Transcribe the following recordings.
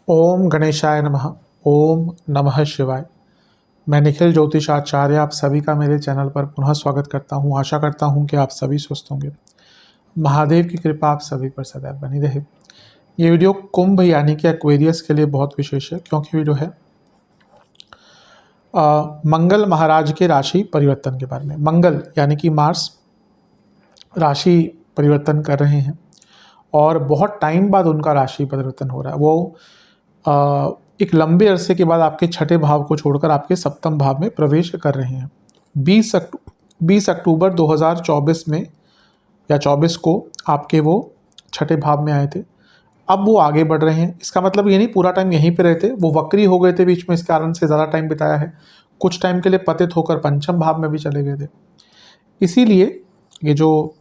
ओम गणेशाय नमः। ओम नमः शिवाय। मैं निखिल ज्योतिष आचार्य आप सभी का मेरे चैनल पर पुनः स्वागत करता हूं। आशा करता हूं कि आप सभी स्वस्थ होंगे। महादेव की कृपा आप सभी पर सदैव बनी रहे। ये वीडियो कुंभ यानी कि एक्वेरियस के लिए बहुत विशेष है, क्योंकि वीडियो है मंगल महाराज के राशि परिवर्तन के बारे में। मंगल यानी कि मार्स राशि परिवर्तन कर रहे हैं और बहुत टाइम बाद उनका राशि परिवर्तन हो रहा है। वो एक लंबे अरसे के बाद आपके छठे भाव को छोड़कर आपके सप्तम भाव में प्रवेश कर रहे हैं। 20 अक्टूबर 2024 में या 24 को आपके वो छठे भाव में आए थे। अब वो आगे बढ़ रहे हैं। इसका मतलब ये नहीं पूरा टाइम यहीं पे रहते, वो वक्री हो गए थे बीच में, इस कारण से ज़्यादा टाइम बिताया है। कुछ टाइम के लिए पतित होकर पंचम भाव में भी चले गए थे। इसीलिए ये जो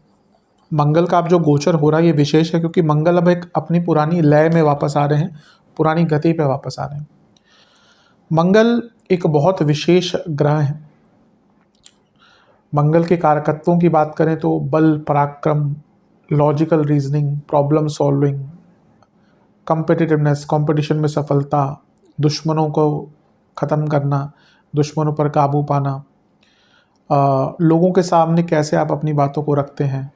मंगल का अब जो गोचर हो रहा है ये विशेष है, क्योंकि मंगल अब एक अपनी पुरानी लय में वापस आ रहे हैं, पुरानी गति पे वापस आ रहे हैं। मंगल एक बहुत विशेष ग्रह है। मंगल के कारकत्वों की बात करें तो बल, पराक्रम, logical reasoning, problem solving, competitiveness, competition में सफलता, दुश्मनों को ख़त्म करना, दुश्मनों पर काबू पाना, लोगों के सामने कैसे आप अपनी बातों को रखते हैं,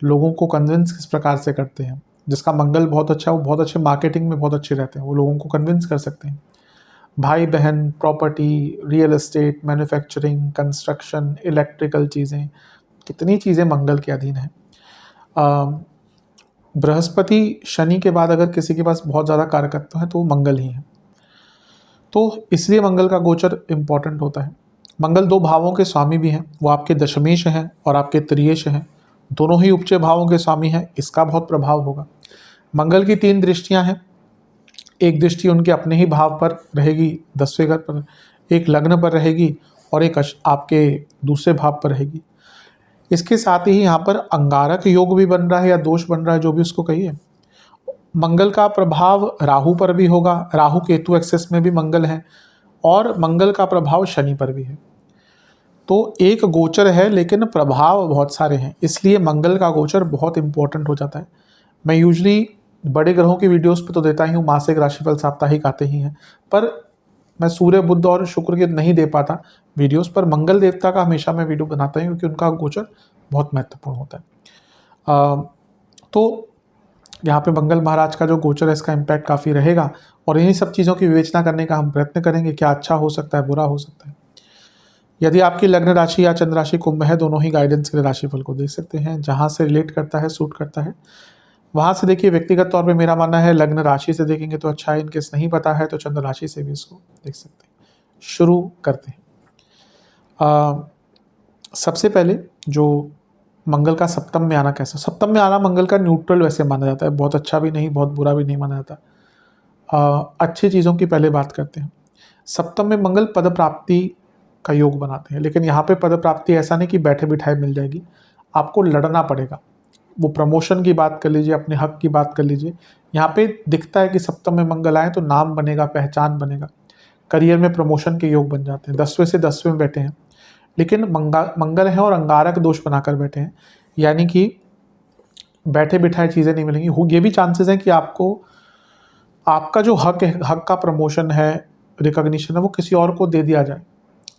लोगों को कन्विंस किस प्रकार से करते हैं। जिसका मंगल बहुत अच्छा है वो बहुत अच्छे मार्केटिंग में बहुत अच्छे रहते हैं, वो लोगों को कन्विंस कर सकते हैं। भाई बहन, property, real estate, manufacturing, construction, electrical चीज़ें, कितनी चीज़ें मंगल के अधीन हैं। बृहस्पति शनि के बाद अगर किसी के पास बहुत ज़्यादा कारकत्व है तो वो मंगल ही है। तो इसलिए मंगल का गोचर इम्पॉर्टेंट होता है। मंगल दो भावों के स्वामी भी हैं, वो आपके दशमेश हैं और आपके त्रियेश हैं, दोनों ही उपचय भावों के स्वामी हैं। इसका बहुत प्रभाव होगा। मंगल की 3 दृष्टियां हैं। एक दृष्टि उनके अपने ही भाव पर रहेगी 10वें घर पर, एक लग्न पर रहेगी और एक आपके दूसरे भाव पर रहेगी। इसके साथ ही यहाँ पर अंगारक योग भी बन रहा है या दोष बन रहा है, जो भी उसको कहिए। मंगल का प्रभाव राहु पर भी होगा, राहु केतु एक्सेस में भी मंगल है, और मंगल का प्रभाव शनि पर भी है। तो एक गोचर है लेकिन प्रभाव बहुत सारे हैं, इसलिए मंगल का गोचर बहुत इंपॉर्टेंट हो जाता है। मैं यूजली बड़े ग्रहों की वीडियोस पे तो देता ही हूँ, मासिक राशिफल साप्ताहिक आते ही हैं, पर मैं सूर्य, बुध और शुक्र के नहीं दे पाता वीडियोस, पर मंगल देवता का हमेशा मैं वीडियो बनाता ही हूँ, क्योंकि उनका गोचर बहुत महत्वपूर्ण होता है। तो यहाँ पे मंगल महाराज का जो गोचर है इसका इम्पैक्ट काफ़ी रहेगा, और इन्हीं सब चीज़ों की विवेचना करने का हम प्रयत्न करेंगे, क्या अच्छा हो सकता है, बुरा हो सकता है। यदि आपकी लग्न राशि या चंद्र राशि कुंभ है, दोनों ही गाइडेंस के लिए राशिफल को देख सकते हैं, जहाँ से रिलेट करता है, सूट करता है वहाँ से देखिए। व्यक्तिगत तौर पे मेरा मानना है लग्न राशि से देखेंगे तो अच्छा है, इनकेस नहीं पता है तो चंद्र राशि से भी इसको देख सकते हैं। शुरू करते हैं। सबसे पहले जो मंगल का सप्तम में आना कैसा। सप्तम में आना मंगल का न्यूट्रल वैसे माना जाता है, बहुत अच्छा भी नहीं बहुत बुरा भी नहीं माना जाता। अच्छी चीज़ों की पहले बात करते हैं। सप्तम में मंगल पद प्राप्ति का योग बनाते हैं, लेकिन यहाँ पे पद प्राप्ति ऐसा नहीं कि बैठे बिठाए मिल जाएगी, आपको लड़ना पड़ेगा। वो प्रमोशन की बात कर लीजिए, अपने हक की बात कर लीजिए, यहाँ पे दिखता है कि सप्तम में मंगल आए तो नाम बनेगा, पहचान बनेगा, करियर में प्रमोशन के योग बन जाते हैं। 10वें से 10वें में बैठे हैं, लेकिन मंगल है और अंगारक दोष बनाकर बैठे हैं, यानी कि बैठे बिठाए चीज़ें नहीं मिलेंगी। ये भी चांसेस हैं कि आपको आपका जो हक है, हक का प्रमोशन है, रिकॉग्निशन है, वो किसी और को दे दिया जाए।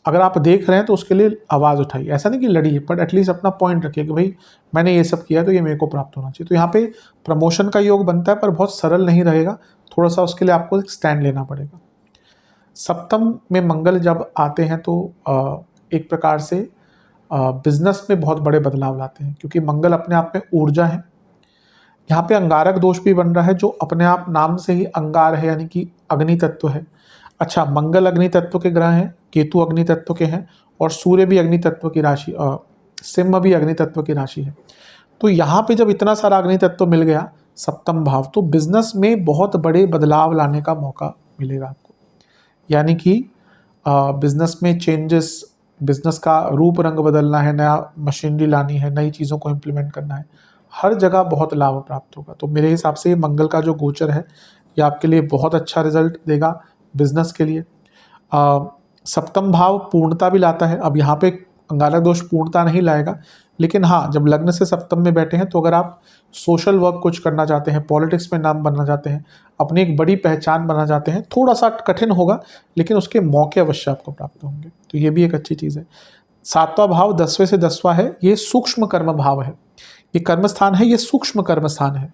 अगर आप देख रहे हैं तो उसके लिए आवाज़ उठाइए, ऐसा नहीं कि लड़िए, बट एटलीस्ट अपना पॉइंट रखिए कि भाई मैंने ये सब किया तो ये मेरे को प्राप्त होना चाहिए। तो यहाँ पे प्रमोशन का योग बनता है, पर बहुत सरल नहीं रहेगा, थोड़ा सा उसके लिए आपको एक स्टैंड लेना पड़ेगा। सप्तम में मंगल जब आते हैं तो एक प्रकार से बिजनेस में बहुत बड़े बदलाव लाते हैं, क्योंकि मंगल अपने आप में ऊर्जा है। यहाँ पे अंगारक दोष भी बन रहा है, जो अपने आप नाम से ही अंगार है, यानी कि अग्नि तत्व है। अच्छा, मंगल अग्नि तत्व के ग्रह हैं, केतु अग्नि तत्व के हैं, और सूर्य भी अग्नि तत्व की राशि, सिंह भी अग्नि तत्व की राशि है। तो यहाँ पे जब इतना सारा अग्नि तत्व मिल गया सप्तम भाव, तो बिजनेस में बहुत बड़े बदलाव लाने का मौका मिलेगा आपको। यानी कि बिजनेस में चेंजेस, बिजनेस का रूप रंग बदलना है, नया मशीनरी लानी है, नई चीज़ों को इम्प्लीमेंट करना है, हर जगह बहुत लाभ प्राप्त होगा। तो मेरे हिसाब से मंगल का जो गोचर है ये आपके लिए बहुत अच्छा रिजल्ट देगा बिजनेस के लिए। सप्तम भाव पूर्णता भी लाता है। अब यहाँ पे अंगारक दोष पूर्णता नहीं लाएगा, लेकिन हाँ, जब लग्न से सप्तम में बैठे हैं तो अगर आप सोशल वर्क कुछ करना चाहते हैं, पॉलिटिक्स में नाम बनना चाहते हैं, अपनी एक बड़ी पहचान बनाना चाहते हैं, थोड़ा सा कठिन होगा लेकिन उसके मौके अवश्य आपको प्राप्त होंगे, तो ये भी एक अच्छी चीज़ है। 7वां भाव 10वें से 10वां है, ये सूक्ष्म कर्म भाव है, ये कर्म स्थान है, ये सूक्ष्म कर्म स्थान है,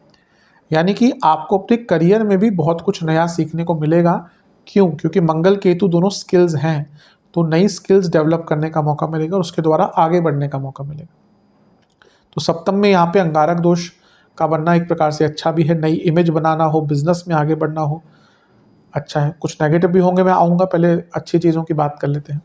यानी कि आपको अपने करियर में भी बहुत कुछ नया सीखने को मिलेगा। क्यों? क्योंकि मंगल केतु दोनों स्किल्स हैं, तो नई स्किल्स डेवलप करने का मौका मिलेगा और उसके द्वारा आगे बढ़ने का मौका मिलेगा। तो सप्तम में यहाँ पे अंगारक दोष का बनना एक प्रकार से अच्छा भी है, नई इमेज बनाना हो, बिजनेस में आगे बढ़ना हो, अच्छा है। कुछ नेगेटिव भी होंगे, मैं आऊँगा, पहले अच्छी चीज़ों की बात कर लेते हैं।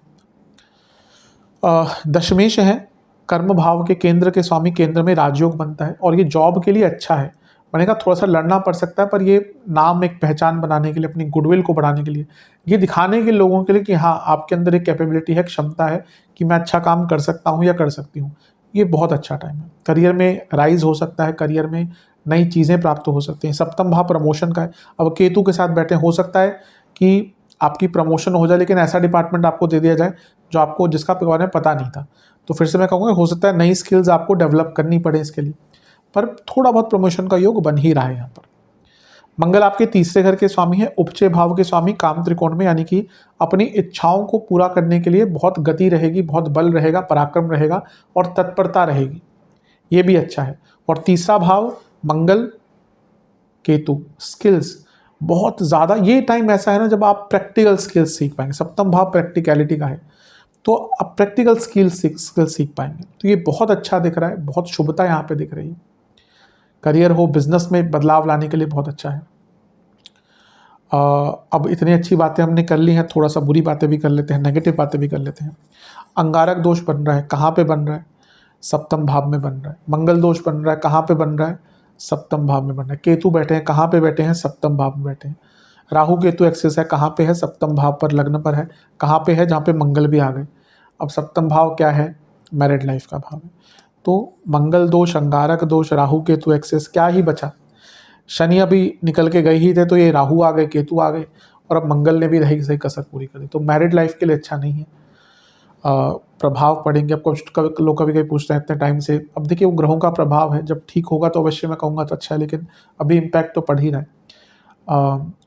दशमेश है, कर्म भाव के केंद्र के स्वामी केंद्र में राजयोग बनता है और ये जॉब के लिए अच्छा है। बनेगा, थोड़ा सा लड़ना पड़ सकता है, पर ये नाम एक पहचान बनाने के लिए, अपनी गुडविल को बढ़ाने के लिए, ये दिखाने के लोगों के लिए कि हाँ, आपके अंदर एक कैपेबिलिटी है, क्षमता है कि मैं अच्छा काम कर सकता हूँ या कर सकती हूँ। ये बहुत अच्छा टाइम है। करियर में राइज हो सकता है, करियर में नई चीज़ें प्राप्त हो सकती हैं। सप्तम भाव प्रमोशन का है। अब केतु के साथ बैठे, हो सकता है कि आपकी प्रमोशन हो जाए, लेकिन ऐसा डिपार्टमेंट आपको दे दिया जाए जो आपको, जिसका बारे में पता नहीं था। तो फिर से मैं कहूँगा, हो सकता है नई स्किल्स आपको डेवलप करनी पड़े इसके लिए, पर थोड़ा बहुत प्रमोशन का योग बन ही रहा है यहाँ पर। मंगल आपके तीसरे घर के स्वामी है, उपचय भाव के स्वामी, काम त्रिकोण में, यानी कि अपनी इच्छाओं को पूरा करने के लिए बहुत गति रहेगी, बहुत बल रहेगा, पराक्रम रहेगा और तत्परता रहेगी, ये भी अच्छा है। और तीसरा भाव मंगल केतु, स्किल्स बहुत ज़्यादा, ये टाइम ऐसा है ना जब आप प्रैक्टिकल स्किल्स सीख पाएंगे। सप्तम भाव प्रैक्टिकलिटी का है, तो आप प्रैक्टिकल स्किल्स सीख पाएंगे, तो ये बहुत अच्छा दिख रहा है, बहुत शुभता यहाँ पे दिख रही है। करियर हो, बिजनेस में बदलाव लाने के लिए बहुत अच्छा है। अब इतनी अच्छी बातें हमने कर ली हैं, थोड़ा सा बुरी बातें भी कर लेते हैं, नेगेटिव बातें भी कर लेते हैं। अंगारक दोष बन रहा है, कहाँ पे बन रहा है? सप्तम भाव में बन रहा है। मंगल दोष बन रहा है, कहाँ पे बन रहा है? सप्तम भाव में बन रहा है। केतु बैठे हैं, कहाँ पे बैठे हैं? सप्तम भाव में बैठे हैं। राहु केतु एक्सेस है, कहाँ पे है? सप्तम भाव पर, लग्न पर है। कहाँ पे है? जहाँ पे मंगल भी आ गए। अब सप्तम भाव क्या है? मैरिड लाइफ का भाव है। तो मंगल दोष, अंगारक दोष, राहु केतु एक्सेस, क्या ही बचा? शनि अभी निकल के गए ही थे, तो ये राहु आ गए, केतु आ गए, और अब मंगल ने भी रही सही कसर पूरी करी, तो मैरिड लाइफ के लिए अच्छा नहीं है। प्रभाव पड़ेंगे। अब कुछ लोग कभी कभी पूछते हैं इतने टाइम से, अब देखिए वो ग्रहों का प्रभाव है, जब ठीक होगा तो अवश्य मैं कहूँगा तो अच्छा है, लेकिन अभी इम्पैक्ट तो पड़ ही रहा है।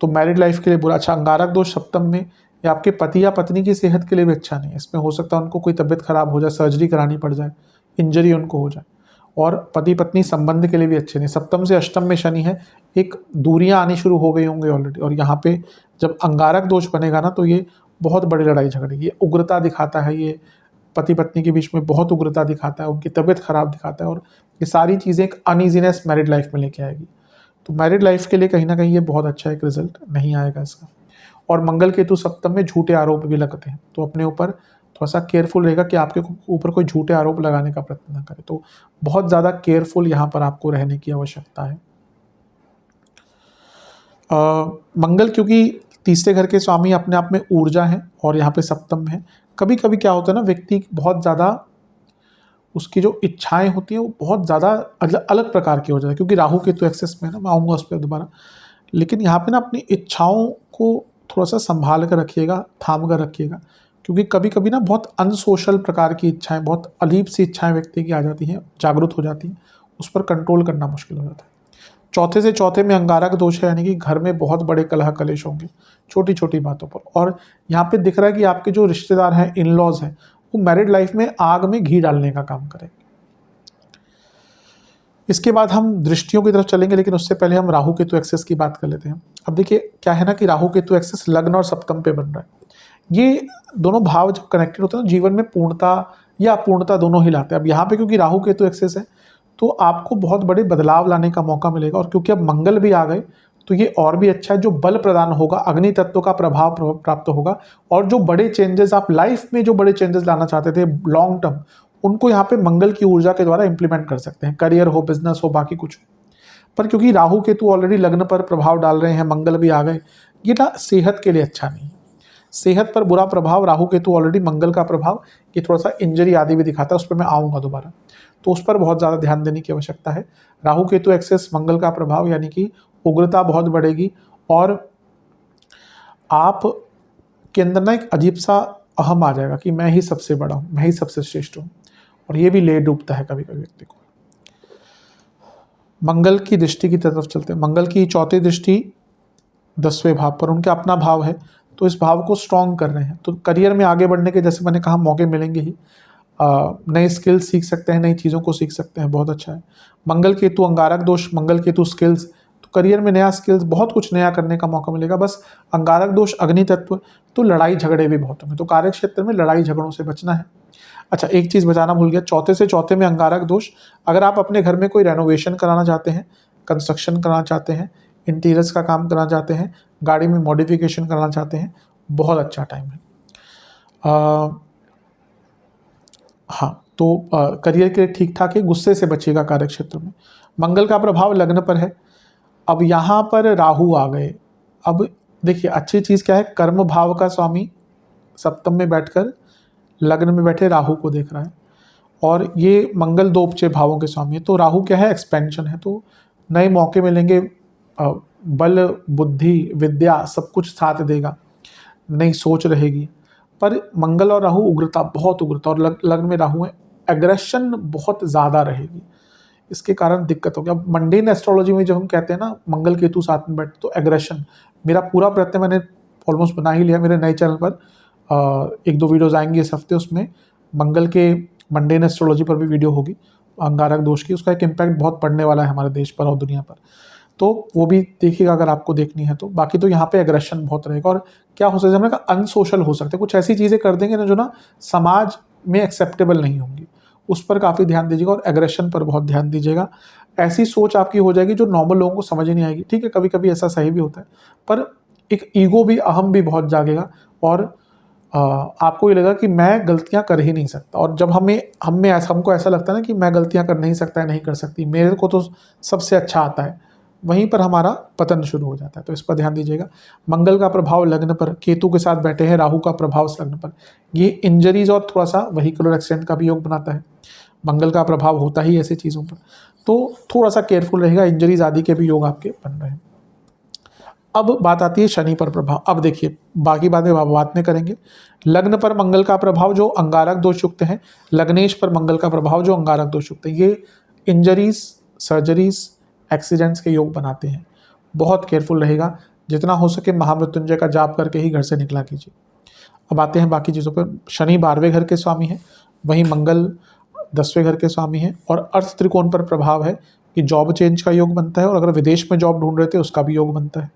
तो मैरिड लाइफ के लिए बुरा। अच्छा, अंगारक दोष सप्तम में, या आपके पति या पत्नी की सेहत के लिए भी अच्छा नहीं है। इसमें हो सकता है उनको कोई तबीयत खराब हो जाए, सर्जरी करानी पड़ जाए, इंजरी उनको हो जाए, और पति पत्नी संबंध के लिए भी अच्छे नहीं। सप्तम से अष्टम में शनि है, एक दूरियां आनी शुरू हो गई होंगी ऑलरेडी, और यहाँ पे जब अंगारक दोष बनेगा ना, तो ये बहुत बड़ी लड़ाई झगड़े, ये उग्रता दिखाता है, ये पति पत्नी के बीच में बहुत उग्रता दिखाता है, उनकी तबीयत खराब दिखाता है, और ये सारी चीज़ें एक अनईजीनेस मैरिड लाइफ में लेके आएगी। तो मैरिड लाइफ के लिए कहीं ना कहीं ये बहुत अच्छा एक रिजल्ट नहीं आएगा इसका। और मंगल केतु सप्तम में झूठे आरोप भी लगते हैं, तो अपने ऊपर थोड़ा सा केयरफुल रहेगा कि आपके ऊपर कोई झूठे आरोप लगाने का प्रयत्न ना करे, तो बहुत ज़्यादा केयरफुल यहाँ पर आपको रहने की आवश्यकता है। मंगल क्योंकि तीसरे घर के स्वामी अपने आप में ऊर्जा है और यहाँ पे सप्तम में है, कभी कभी क्या होता है ना, व्यक्ति बहुत ज़्यादा, उसकी जो इच्छाएं होती हैं वो बहुत ज़्यादा अलग प्रकार की हो जाती है, क्योंकि राहु के तो एक्सेस में है ना, मैं आऊँगा उस पर दोबारा। लेकिन यहाँ पे ना अपनी इच्छाओं को थोड़ा सा संभाल कर रखिएगा, थाम कर रखिएगा, क्योंकि कभी कभी ना बहुत अनसोशल प्रकार की इच्छाएं, बहुत अजीब सी इच्छाएं व्यक्ति की आ जाती हैं, जागरूक हो जाती हैं, उस पर कंट्रोल करना मुश्किल हो जाता है। चौथे से चौथे में अंगारक दोष है, यानी कि घर में बहुत बड़े कलह कलेश होंगे छोटी छोटी बातों पर। और यहाँ पे दिख रहा है कि आपके जो रिश्तेदार हैं, इन लॉज हैं, वो मैरिड लाइफ में आग में घी डालने का काम करेंगे। इसके बाद हम दृष्टियों की तरफ चलेंगे, लेकिन उससे पहले हम राहु केतु एक्सेस की बात कर लेते हैं। अब देखिए क्या है ना, कि राहु केतु एक्सेस लग्न और सप्तम पे बन रहा है। ये दोनों भाव जब कनेक्टेड होते हैं, जीवन में पूर्णता या अपूर्णता दोनों ही लाते हैं। अब यहाँ पे क्योंकि राहु केतु एक्सेस है, तो आपको बहुत बड़े बदलाव लाने का मौका मिलेगा, और क्योंकि अब मंगल भी आ गए, तो ये और भी अच्छा है। जो बल प्रदान होगा, अग्नि तत्व का प्रभाव प्राप्त होगा, और जो बड़े चेंजेस आप लाइफ में, जो बड़े चेंजेस लाना चाहते थे लॉन्ग टर्म, उनको यहाँ पे मंगल की ऊर्जा के द्वारा इंप्लीमेंट कर सकते हैं। करियर हो, बिजनेस हो, बाकी कुछ। पर क्योंकि राहु केतु ऑलरेडी लग्न पर प्रभाव डाल रहे हैं, मंगल भी आ गए, ये ना सेहत के लिए अच्छा नहीं है। सेहत पर बुरा प्रभाव, राहु केतु ऑलरेडी, मंगल का प्रभाव, ये थोड़ा सा इंजरी आदि भी दिखाता है, उस पर मैं आऊँगा दोबारा, तो उस पर बहुत ज़्यादा ध्यान देने की आवश्यकता है। राहु केतु एक्सेस, मंगल का प्रभाव, यानी कि उग्रता बहुत बढ़ेगी, और आप के अंदर ना एक अजीब सा अहम आ जाएगा कि मैं ही सबसे बड़ा हूँ, मैं ही सबसे श्रेष्ठ हूँ, और ये भी ले डूबता है कभी कभी व्यक्ति को। मंगल की दृष्टि की तरफ चलते हैं। मंगल की चौथी दृष्टि 10वें भाव पर, उनके अपना भाव है, तो इस भाव को स्ट्रॉन्ग कर रहे हैं। तो करियर में आगे बढ़ने के, जैसे मैंने कहा, मौके मिलेंगे ही। नए स्किल्स सीख सकते हैं, नई चीज़ों को सीख सकते हैं, बहुत अच्छा है। मंगल केतु अंगारक दोष, मंगल केतु स्किल्स, तो करियर में नया स्किल्स, बहुत कुछ नया करने का मौका मिलेगा। बस अंगारक दोष अग्नि तत्व, तो लड़ाई झगड़े भी बहुत होंगे, तो कार्य क्षेत्र में लड़ाई झगड़ों से बचना है। अच्छा, एक चीज़ बताना भूल गया, चौथे से चौथे में अंगारक दोष। अगर आप अपने घर में कोई रेनोवेशन कराना चाहते हैं, कंस्ट्रक्शन कराना चाहते हैं, इंटीरियर्स का काम कराना चाहते हैं, गाड़ी में मॉडिफिकेशन कराना चाहते हैं, बहुत अच्छा टाइम है। हाँ, तो करियर के ठीक ठाक है, गुस्से से बचिएगा कार्य क्षेत्र में। मंगल का प्रभाव लग्न पर है। अब यहाँ पर राहु आ गए। अब देखिए, अच्छी चीज़ क्या है, कर्म भाव का स्वामी सप्तम में बैठकर लग्न में बैठे राहु को देख रहा है, और ये मंगल दो उपचय भावों के स्वामी है। तो राहु क्या है, एक्सपेंशन है, तो नए मौके मिलेंगे, बल बुद्धि विद्या सब कुछ साथ देगा, नई सोच रहेगी। पर मंगल और राहु उग्रता, बहुत उग्रता, और लग्न में राहु है, एग्रेशन बहुत ज़्यादा रहेगी, इसके कारण दिक्कत होगी। अब मंडेन एस्ट्रोलॉजी में जब हम कहते हैं ना मंगल केतु साथ में बैठे, तो एग्रेशन, मेरा पूरा प्रयत्न मैंने ऑलमोस्ट बना ही लिया। मेरे नए चैनल पर 1-2 वीडियोज़ आएंगे इस हफ्ते, उसमें मंगल के मंडेन एस्ट्रोलॉजी पर भी वीडियो होगी, अंगारक दोष की। उसका एक इम्पैक्ट बहुत पड़ने वाला है हमारे देश पर और दुनिया पर, तो वो भी देखिएगा अगर आपको देखनी है तो। बाकी तो यहाँ पे एग्रेशन बहुत रहेगा, और क्या हो सकता है, हमने कहा अनसोशल हो सकते हैं, कुछ ऐसी चीज़ें कर देंगे ना जो ना समाज में एक्सेप्टेबल नहीं होंगी, उस पर काफ़ी ध्यान दीजिएगा, और एग्रेशन पर बहुत ध्यान दीजिएगा। ऐसी सोच आपकी हो जाएगी जो नॉर्मल लोगों को समझ ही नहीं आएगी। ठीक है, कभी कभी ऐसा सही भी होता है, पर एक ईगो भी, अहम भी बहुत जागेगा, और आपको ये लगेगा कि मैं गलतियां कर ही नहीं सकता। और जब हमको ऐसा लगता है ना कि मैं गलतियां कर नहीं सकता, नहीं कर सकती, मेरे को तो सबसे अच्छा आता है, वहीं पर हमारा पतन शुरू हो जाता है। तो इस पर ध्यान दीजिएगा। मंगल का प्रभाव लग्न पर, केतु के साथ बैठे हैं, राहु का प्रभाव लग्न पर, ये इंजरीज और थोड़ा सा व्हीकुलर एक्सीडेंट का भी योग बनाता है। मंगल का प्रभाव होता ही ऐसी चीज़ों पर, तो थोड़ा सा केयरफुल रहेगा, इंजरीज आदि के भी योग आपके बन रहे हैं। अब बात आती है शनि पर प्रभाव। अब देखिए, बाकी बातें बाद में करेंगे। लग्न पर मंगल का प्रभाव जो अंगारक दोष युक्त है, लग्नेश पर मंगल का प्रभाव जो अंगारक दोष युक्त है, ये इंजरीज, सर्जरीज, एक्सीडेंट्स के योग बनाते हैं। बहुत केयरफुल रहेगा, जितना हो सके महामृत्युंजय का जाप करके ही घर से निकला कीजिए। अब आते हैं बाकी चीज़ों पर। शनि 12वें घर के स्वामी हैं, वहीं मंगल 10वें घर के स्वामी हैं, और अर्थ त्रिकोण पर प्रभाव है कि जॉब चेंज का योग बनता है, और अगर विदेश में जॉब ढूंढ रहे थे उसका भी योग बनता है।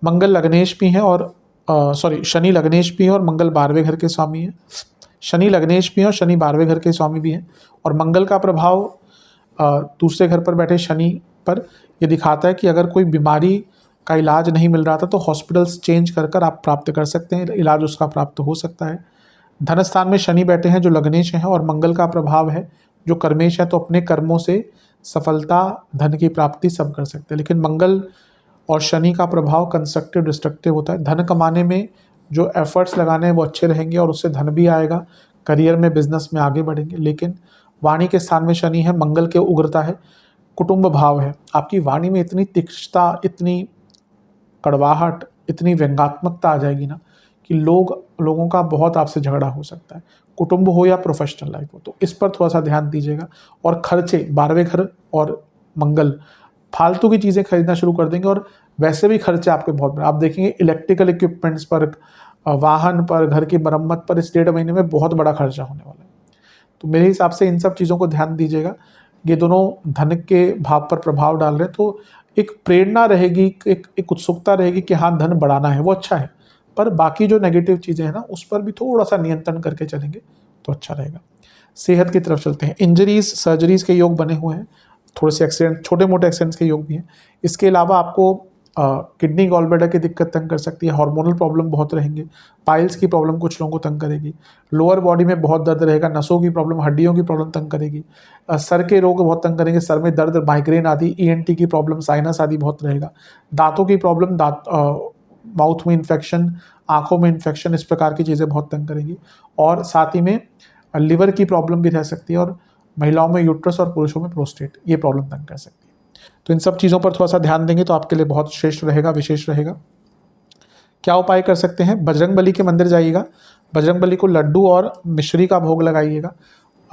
मंगल लग्नेश भी हैं, और शनि लग्नेश भी है और मंगल 12वें घर के स्वामी हैं। शनि लग्नेश भी हैं और शनि 12वें घर के स्वामी भी हैं, और मंगल का प्रभाव दूसरे घर पर बैठे शनि पर यह दिखाता है कि अगर कोई बीमारी का इलाज नहीं मिल रहा था तो हॉस्पिटल्स चेंज कर कर आप प्राप्त कर सकते हैं, इलाज उसका प्राप्त हो सकता है। धन स्थान में शनि बैठे हैं जो लग्नेश हैं, और मंगल का प्रभाव है जो कर्मेश है, तो अपने कर्मों से सफलता, धन की प्राप्ति सब कर सकते हैं। लेकिन मंगल और शनि का प्रभाव कंस्ट्रक्टिव डिस्ट्रक्टिव होता है। धन कमाने में जो एफर्ट्स लगाने हैं वो अच्छे रहेंगे, और उससे धन भी आएगा, करियर में, बिजनेस में आगे बढ़ेंगे। लेकिन वाणी के स्थान में शनि है, मंगल के उग्रता है, कुटुंब भाव है, आपकी वाणी में इतनी तीक्ष्णता, इतनी कड़वाहट, इतनी व्यंग्यात्मकता आ जाएगी ना कि लोगों का बहुत आपसे झगड़ा हो सकता है, कुटुंब हो या प्रोफेशनल लाइफ हो। तो इस पर थोड़ा सा ध्यान दीजिएगा। और खर्चे, 12वें घर और मंगल फालतू की चीज़ें खरीदना शुरू कर देंगे, और वैसे भी खर्चे आपके बहुत बड़े, आप देखेंगे इलेक्ट्रिकल इक्विपमेंट्स पर, वाहन पर, घर की मरम्मत पर इस 1.5 महीने में बहुत बड़ा खर्चा होने वाला है। तो मेरे हिसाब से इन सब चीज़ों को ध्यान दीजिएगा। ये दोनों धन के भाव पर प्रभाव डाल रहे हैं, तो एक प्रेरणा रहेगी, एक उत्सुकता रहेगी कि हाँ धन बढ़ाना है, वो अच्छा है। पर बाकी जो नेगेटिव चीज़ें हैं ना, उस पर भी थोड़ा सा नियंत्रण करके चलेंगे तो अच्छा रहेगा। सेहत की तरफ चलते हैं। इंजरीज, सर्जरीज के योग बने हुए हैं, थोड़े से एक्सीडेंट, छोटे मोटे एक्सीडेंट्स के योग भी हैं। इसके अलावा आपको किडनी गॉल ब्लैडर की दिक्कत तंग कर सकती है, हार्मोनल प्रॉब्लम बहुत रहेंगे, पाइल्स की प्रॉब्लम कुछ लोगों को तंग करेगी, लोअर बॉडी में बहुत दर्द रहेगा, नसों की प्रॉब्लम, हड्डियों की प्रॉब्लम तंग करेगी, सर के रोग बहुत तंग करेंगे, सर में दर्द, माइग्रेन आदि, ENT की प्रॉब्लम, साइनस आदि बहुत रहेगा, दांतों की प्रॉब्लम, माउथ में इन्फेक्शन, आंखों में इन्फेक्शन, इस प्रकार की चीज़ें बहुत तंग करेगी। और साथ ही में लिवर की प्रॉब्लम भी रह सकती है, और महिलाओं में यूट्रस और पुरुषों में प्रोस्टेट, ये प्रॉब्लम तंग कर सकती है। तो इन सब चीज़ों पर थोड़ा सा ध्यान देंगे तो आपके लिए बहुत श्रेष्ठ रहेगा, विशेष रहेगा। क्या उपाय कर सकते हैं? बजरंग बली के मंदिर जाइएगा, बजरंग बली को लड्डू और मिश्री का भोग लगाइएगा,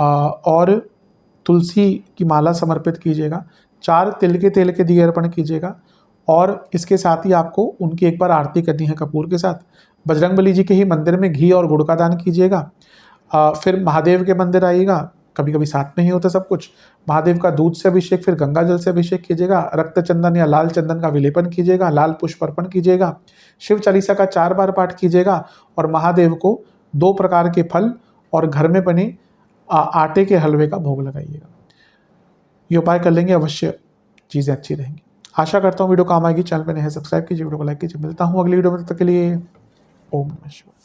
और तुलसी की माला समर्पित कीजिएगा, 4 तिल के तेल के दिए अर्पण कीजिएगा, और इसके साथ ही आपको उनकी एक बार आरती करनी है कपूर के साथ। बजरंगबली जी के ही मंदिर में घी और गुड़ का दान कीजिएगा। फिर महादेव के मंदिर आइएगा, कभी कभी साथ में ही होता सब कुछ। महादेव का दूध से अभिषेक, फिर गंगा जल से अभिषेक कीजिएगा, रक्त चंदन या लाल चंदन का विलेपन कीजिएगा, लाल पुष्प अर्पण कीजिएगा, शिव चालीसा का 4 बार पाठ कीजिएगा, और महादेव को 2 प्रकार के फल और घर में बने आटे के हलवे का भोग लगाइएगा। ये उपाय कर लेंगे, अवश्य चीज़ें अच्छी रहेंगी। आशा करता हूँ वीडियो काम आएगी। चैनल पर नए हैं सब्सक्राइब कीजिए, वीडियो को लाइक कीजिए। मिलता हूँ अगली वीडियो में, तब तक के लिए ओम नमः शिवाय।